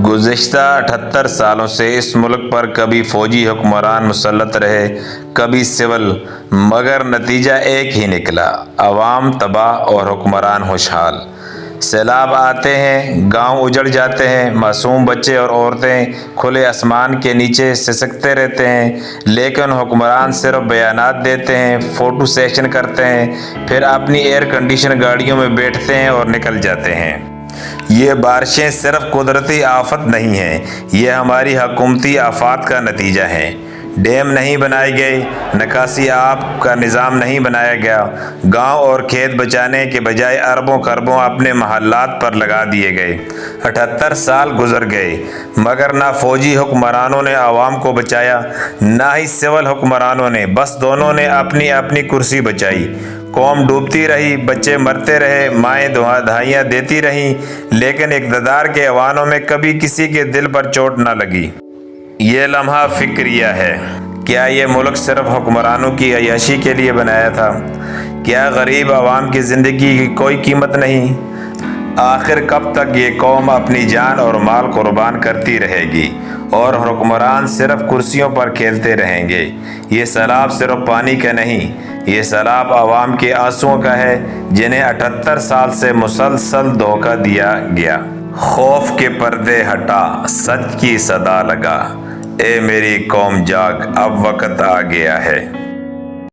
گزشتہ 78 سالوں سے اس ملک پر کبھی فوجی حکمران مسلط رہے، کبھی سول، مگر نتیجہ ایک ہی نکلا، عوام تباہ اور حکمران خوشحال۔ سیلاب آتے ہیں، گاؤں اجڑ جاتے ہیں، معصوم بچے اور عورتیں کھلے آسمان کے نیچے سسکتے رہتے ہیں، لیکن حکمران صرف بیانات دیتے ہیں، فوٹو سیشن کرتے ہیں، پھر اپنی ایئر کنڈیشن گاڑیوں میں بیٹھتے ہیں اور نکل جاتے ہیں۔ یہ بارشیں صرف قدرتی آفت نہیں ہیں، یہ ہماری حکومتی آفات کا نتیجہ ہیں۔ ڈیم نہیں بنائے گئے، نکاسی آب کا نظام نہیں بنایا گیا، گاؤں اور کھیت بچانے کے بجائے اربوں خربوں اپنے محلات پر لگا دیے گئے۔ 78 سال گزر گئے، مگر نہ فوجی حکمرانوں نے عوام کو بچایا، نہ ہی سول حکمرانوں نے، بس دونوں نے اپنی اپنی کرسی بچائی۔ قوم ڈوبتی رہی، بچے مرتے رہے، مائیں دہائیاں دیتی رہیں، لیکن اقتدار کے ایوانوں میں کبھی کسی کے دل پر چوٹ نہ لگی۔ یہ لمحہ فکریہ ہے۔ کیا یہ ملک صرف حکمرانوں کی عیاشی کے لیے بنایا تھا؟ کیا غریب عوام کی زندگی کی کوئی قیمت نہیں؟ آخر کب تک یہ قوم اپنی جان اور مال قربان کرتی رہے گی اور حکمران صرف کرسیوں پر کھیلتے رہیں گے؟ یہ سیلاب صرف پانی کا نہیں، یہ سیلاب عوام کے آنسوؤں کا ہے، جنہیں 78 سال سے مسلسل دھوکہ دیا گیا۔ خوف کے پردے ہٹا، سچ کی صدا لگا، اے میری قوم جاگ، اب وقت آ گیا ہے۔